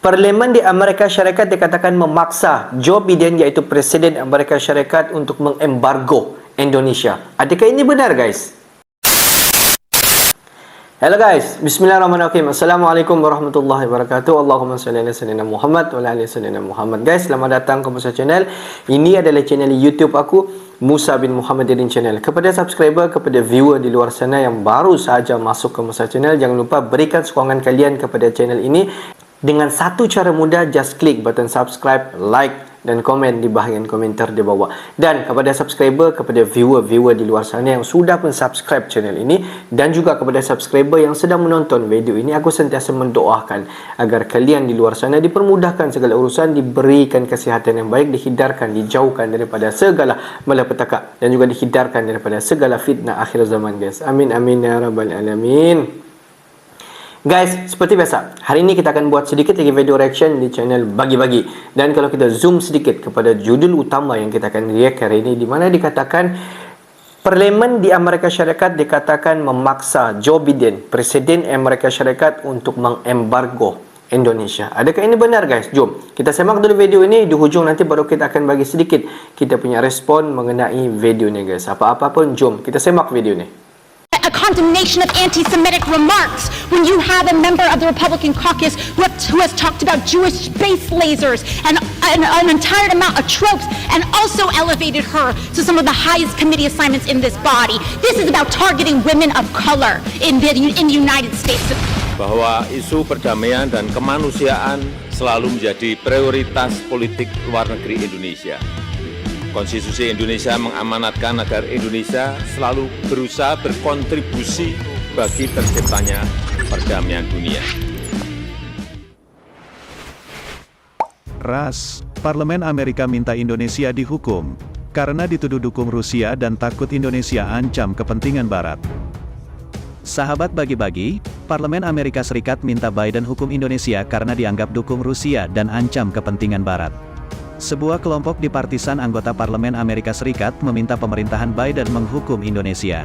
Parlimen di Amerika Syarikat dikatakan memaksa Joe Biden iaitu Presiden Amerika Syarikat untuk mengembargo Indonesia. Adakah ini benar, guys? Hello guys, bismillahirrahmanirrahim. Assalamualaikum warahmatullahi wabarakatuh. Allahumma salli ala sayyidina Muhammad wa ala ali sayyidina Muhammad. Guys, selamat datang ke Musa Channel. Ini adalah channel YouTube aku, Musa bin Muhammadin Channel. Kepada subscriber, kepada viewer di luar sana yang baru saja masuk ke Musa Channel, jangan lupa berikan sokongan kalian kepada channel ini dengan satu cara mudah. Just klik button subscribe, like dan komen di bahagian komentar di bawah. Dan kepada subscriber, kepada viewer di luar sana yang sudah pun subscribe channel ini, dan juga kepada subscriber yang sedang menonton video ini, aku sentiasa mendoakan agar kalian di luar sana dipermudahkan segala urusan, diberikan kesihatan yang baik, dihindarkan, dijauhkan daripada segala malapetaka, dan juga dihindarkan daripada segala fitnah akhir zaman, guys. Amin amin ya rabbal alamin. Guys, seperti biasa, hari ini kita akan buat sedikit lagi video reaction di channel Bagi-Bagi. Dan kalau kita zoom sedikit kepada judul utama yang kita akan react hari ini, di mana dikatakan Parlimen di Amerika Syarikat dikatakan memaksa Joe Biden, Presiden Amerika Syarikat, untuk mengembargo Indonesia. Adakah ini benar, guys? Jom kita simak dulu video ini. Di hujung nanti baru kita akan bagi sedikit kita punya respon mengenai video ini, guys. Apa-apa pun, jom kita simak video ini. A condemnation of anti-Semitic remarks when you have a member of the Republican caucus who has talked about Jewish space lasers and an entire amount of tropes, and also elevated her to some of the highest committee assignments in this body. This is about targeting women of color in the United States. Bahwa isu perdamaian dan kemanusiaan selalu menjadi prioritas politik luar negeri Indonesia. Konstitusi Indonesia mengamanatkan agar Indonesia selalu berusaha berkontribusi bagi terciptanya perdamaian dunia. Ras, Parlemen Amerika minta Indonesia dihukum karena dituduh dukung Rusia dan takut Indonesia ancam kepentingan Barat. Sahabat Bagi-Bagi, Parlemen Amerika Serikat minta Biden hukum Indonesia karena dianggap dukung Rusia dan ancam kepentingan Barat. Sebuah kelompok bipartisan anggota Parlemen Amerika Serikat meminta pemerintahan Biden menghukum Indonesia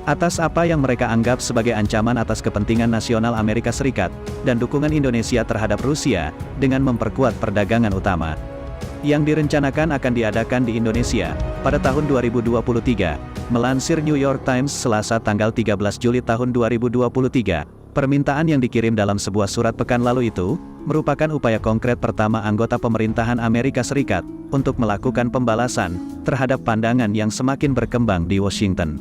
atas apa yang mereka anggap sebagai ancaman atas kepentingan nasional Amerika Serikat dan dukungan Indonesia terhadap Rusia dengan memperkuat perdagangan utama yang direncanakan akan diadakan di Indonesia pada tahun 2023. Melansir New York Times Selasa tanggal 13 Juli tahun 2023, permintaan yang dikirim dalam sebuah surat pekan lalu itu merupakan upaya konkret pertama anggota pemerintahan Amerika Serikat untuk melakukan pembalasan terhadap pandangan yang semakin berkembang di Washington.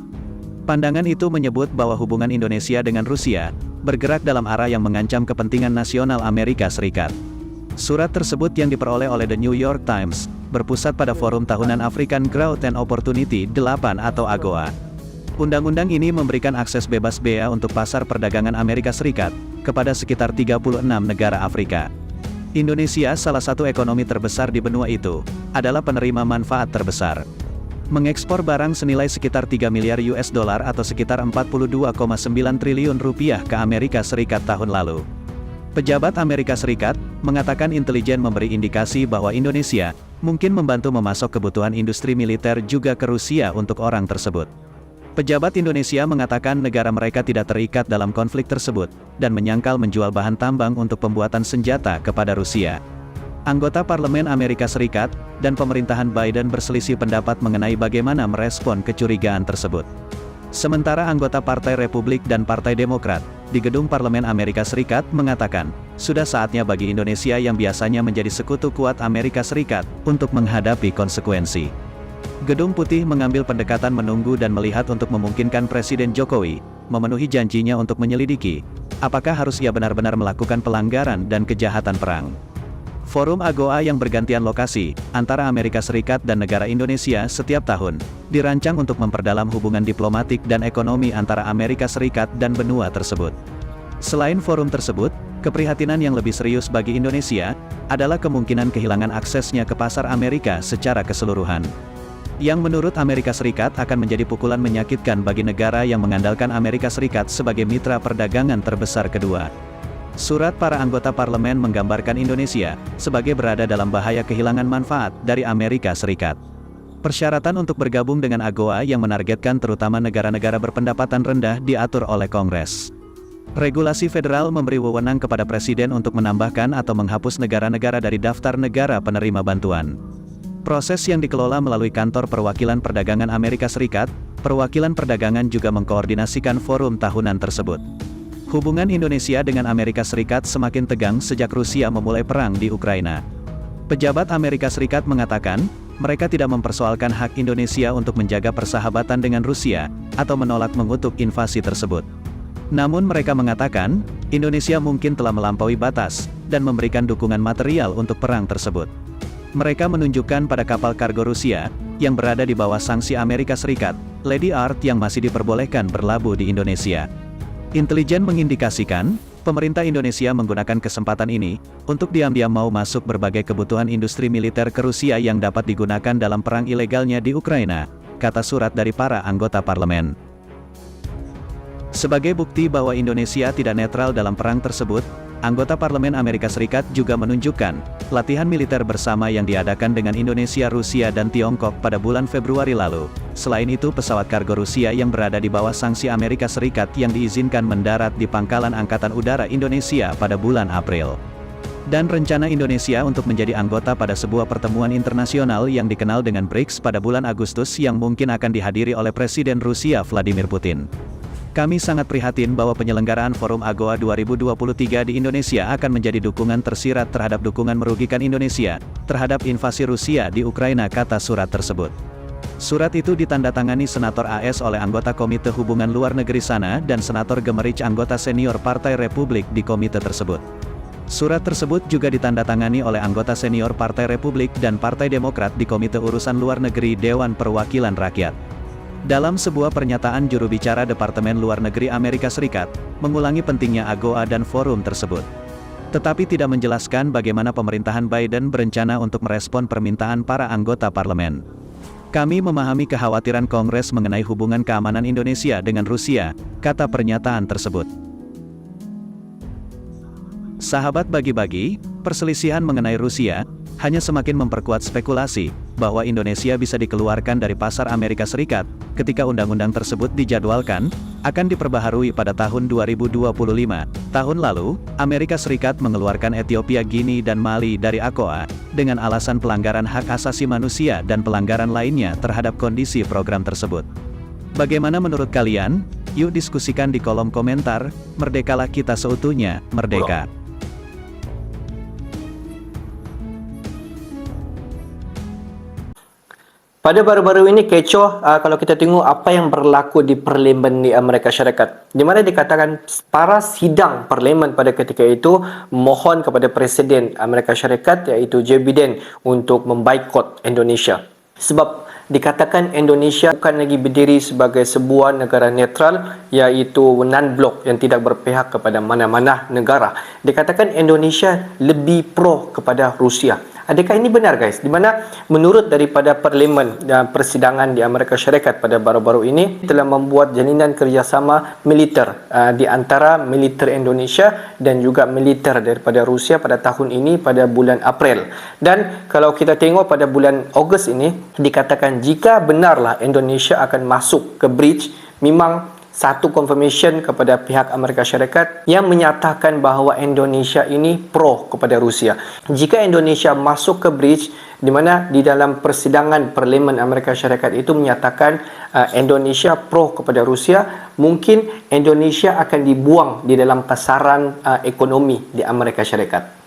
Pandangan itu menyebut bahwa hubungan Indonesia dengan Rusia bergerak dalam arah yang mengancam kepentingan nasional Amerika Serikat. Surat tersebut yang diperoleh oleh The New York Times berpusat pada Forum Tahunan African Growth and Opportunity 8 atau AGOA. Undang-undang ini memberikan akses bebas bea untuk pasar perdagangan Amerika Serikat kepada sekitar 36 negara Afrika. Indonesia, salah satu ekonomi terbesar di benua itu, adalah penerima manfaat terbesar. Mengekspor barang senilai sekitar 3 miliar US dollar atau sekitar 42,9 triliun rupiah ke Amerika Serikat tahun lalu. Pejabat Amerika Serikat mengatakan intelijen memberi indikasi bahwa Indonesia mungkin membantu memasok kebutuhan industri militer juga ke Rusia untuk orang tersebut. Pejabat Indonesia mengatakan negara mereka tidak terikat dalam konflik tersebut, dan menyangkal menjual bahan tambang untuk pembuatan senjata kepada Rusia. Anggota Parlemen Amerika Serikat dan pemerintahan Biden berselisih pendapat mengenai bagaimana merespon kecurigaan tersebut. Sementara anggota Partai Republik dan Partai Demokrat di gedung Parlemen Amerika Serikat mengatakan, sudah saatnya bagi Indonesia yang biasanya menjadi sekutu kuat Amerika Serikat untuk menghadapi konsekuensi. Gedung Putih mengambil pendekatan menunggu dan melihat untuk memungkinkan Presiden Jokowi memenuhi janjinya untuk menyelidiki apakah harus ia benar-benar melakukan pelanggaran dan kejahatan perang. Forum AGOA yang bergantian lokasi antara Amerika Serikat dan negara Indonesia setiap tahun dirancang untuk memperdalam hubungan diplomatik dan ekonomi antara Amerika Serikat dan benua tersebut. Selain forum tersebut, keprihatinan yang lebih serius bagi Indonesia adalah kemungkinan kehilangan aksesnya ke pasar Amerika secara keseluruhan, yang menurut Amerika Serikat akan menjadi pukulan menyakitkan bagi negara yang mengandalkan Amerika Serikat sebagai mitra perdagangan terbesar kedua. Surat para anggota parlemen menggambarkan Indonesia sebagai berada dalam bahaya kehilangan manfaat dari Amerika Serikat. Persyaratan untuk bergabung dengan AGOA yang menargetkan terutama negara-negara berpendapatan rendah diatur oleh Kongres. Regulasi federal memberi wewenang kepada presiden untuk menambahkan atau menghapus negara-negara dari daftar negara penerima bantuan. Proses yang dikelola melalui Kantor Perwakilan Perdagangan Amerika Serikat, Perwakilan Perdagangan juga mengkoordinasikan forum tahunan tersebut. Hubungan Indonesia dengan Amerika Serikat semakin tegang sejak Rusia memulai perang di Ukraina. Pejabat Amerika Serikat mengatakan, mereka tidak mempersoalkan hak Indonesia untuk menjaga persahabatan dengan Rusia, atau menolak mengutuk invasi tersebut. Namun mereka mengatakan, Indonesia mungkin telah melampaui batas, dan memberikan dukungan material untuk perang tersebut. Mereka menunjukkan pada kapal kargo Rusia, yang berada di bawah sanksi Amerika Serikat, Lady Art yang masih diperbolehkan berlabuh di Indonesia. Intelijen mengindikasikan, pemerintah Indonesia menggunakan kesempatan ini, untuk diam-diam mau masuk berbagai kebutuhan industri militer ke Rusia yang dapat digunakan dalam perang ilegalnya di Ukraina, kata surat dari para anggota parlemen. Sebagai bukti bahwa Indonesia tidak netral dalam perang tersebut, anggota parlemen Amerika Serikat juga menunjukkan, latihan militer bersama yang diadakan dengan Indonesia, Rusia dan Tiongkok pada bulan Februari lalu. Selain itu, pesawat kargo Rusia yang berada di bawah sanksi Amerika Serikat yang diizinkan mendarat di Pangkalan Angkatan Udara Indonesia pada bulan April. Dan rencana Indonesia untuk menjadi anggota pada sebuah pertemuan internasional yang dikenal dengan BRICS pada bulan Agustus yang mungkin akan dihadiri oleh Presiden Rusia Vladimir Putin. Kami sangat prihatin bahwa penyelenggaraan Forum AGOA 2023 di Indonesia akan menjadi dukungan tersirat terhadap dukungan merugikan Indonesia terhadap invasi Rusia di Ukraina, kata surat tersebut. Surat itu ditandatangani Senator AS oleh anggota Komite Hubungan Luar Negeri sana dan Senator Gemerich, anggota senior Partai Republik di komite tersebut. Surat tersebut juga ditandatangani oleh anggota senior Partai Republik dan Partai Demokrat di Komite Urusan Luar Negeri Dewan Perwakilan Rakyat. Dalam sebuah pernyataan, juru bicara Departemen Luar Negeri Amerika Serikat mengulangi pentingnya AGOA dan forum tersebut. Tetapi tidak menjelaskan bagaimana pemerintahan Biden berencana untuk merespon permintaan para anggota parlemen. Kami memahami kekhawatiran Kongres mengenai hubungan keamanan Indonesia dengan Rusia, kata pernyataan tersebut. Sahabat bagi-bagi, perselisihan mengenai Rusia hanya semakin memperkuat spekulasi bahwa Indonesia bisa dikeluarkan dari pasar Amerika Serikat ketika undang-undang tersebut dijadwalkan akan diperbaharui pada tahun 2025. Tahun lalu, Amerika Serikat mengeluarkan Ethiopia, Guinea dan Mali dari AGOA dengan alasan pelanggaran hak asasi manusia dan pelanggaran lainnya terhadap kondisi program tersebut. Bagaimana menurut kalian? Yuk diskusikan di kolom komentar. Merdekalah kita seutuhnya, merdeka. Pada baru-baru ini kecoh kalau kita tengok apa yang berlaku di Parlimen di Amerika Syarikat, di mana dikatakan para sidang Parlimen pada ketika itu mohon kepada Presiden Amerika Syarikat iaitu Joe Biden untuk memboikot Indonesia. Sebab dikatakan Indonesia bukan lagi berdiri sebagai sebuah negara netral, iaitu non-blok yang tidak berpihak kepada mana-mana negara. Dikatakan Indonesia lebih pro kepada Rusia. Adakah ini benar, guys? Di mana menurut daripada Parlimen dan persidangan di Amerika Syarikat pada baru-baru ini telah membuat jalinan kerjasama militer di antara militer Indonesia dan juga militer daripada Rusia pada tahun ini pada bulan April. Dan kalau kita tengok pada bulan Ogos ini dikatakan jika benarlah Indonesia akan masuk ke bridge, memang satu confirmation kepada pihak Amerika Syarikat yang menyatakan bahawa Indonesia ini pro kepada Rusia. Jika Indonesia masuk ke bridge, di mana di dalam persidangan Parlimen Amerika Syarikat itu menyatakan Indonesia pro kepada Rusia, mungkin Indonesia akan dibuang di dalam pasaran ekonomi di Amerika Syarikat.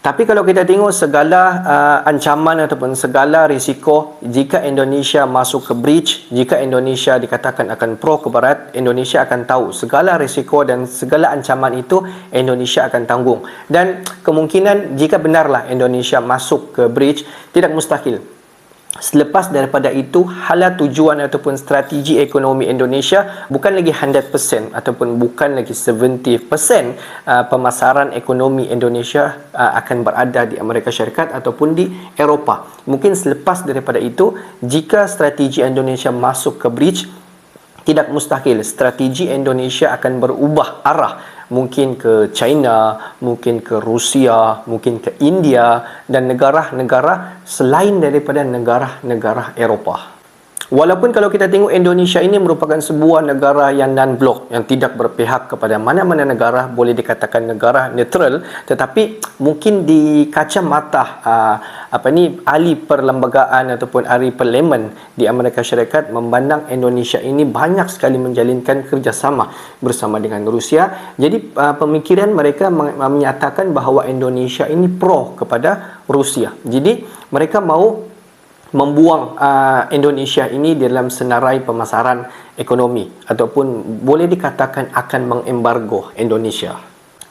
Tapi kalau kita tengok segala ancaman ataupun segala risiko jika Indonesia masuk ke bridge, jika Indonesia dikatakan akan pro ke Barat, Indonesia akan tahu segala risiko dan segala ancaman itu Indonesia akan tanggung. Dan kemungkinan jika benarlah Indonesia masuk ke bridge, tidak mustahil selepas daripada itu hala tujuan ataupun strategi ekonomi Indonesia bukan lagi 100% ataupun bukan lagi 70% pemasaran ekonomi Indonesia akan berada di Amerika Syarikat ataupun di Eropah. Mungkin selepas daripada itu, jika strategi Indonesia masuk ke bridge, tidak mustahil strategi Indonesia akan berubah arah, mungkin ke China, mungkin ke Rusia, mungkin ke India dan negara-negara selain daripada negara-negara Eropah. Walaupun kalau kita tengok Indonesia ini merupakan sebuah negara yang non-blok, yang tidak berpihak kepada mana-mana negara, boleh dikatakan negara neutral, tetapi mungkin di kacamata ahli perlembagaan ataupun ahli parlimen di Amerika Syarikat memandang Indonesia ini banyak sekali menjalinkan kerjasama bersama dengan Rusia. Jadi pemikiran mereka menyatakan bahawa Indonesia ini pro kepada Rusia. Jadi mereka mau membuang Indonesia ini dalam senarai pemasaran ekonomi ataupun boleh dikatakan akan mengembargo Indonesia.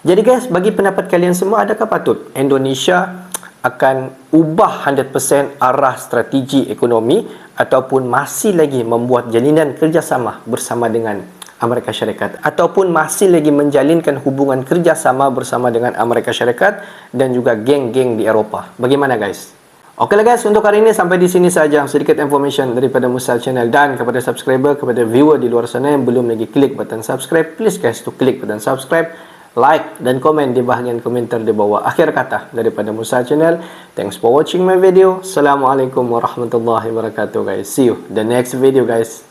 Jadi guys, bagi pendapat kalian semua, adakah patut Indonesia akan ubah 100% arah strategi ekonomi ataupun masih lagi membuat jalinan kerjasama bersama dengan Amerika Syarikat ataupun masih lagi menjalinkan hubungan kerjasama bersama dengan Amerika Syarikat dan juga geng-geng di Eropah? Bagaimana guys? Okeylah guys, untuk hari ini sampai di sini saja sedikit information daripada Musa Channel. Dan kepada subscriber, kepada viewer di luar sana yang belum lagi klik button subscribe, please guys to klik button subscribe, like dan komen di bahagian komentar di bawah. Akhir kata daripada Musa Channel, thanks for watching my video. Assalamualaikum warahmatullahi wabarakatuh guys. See you the next video guys.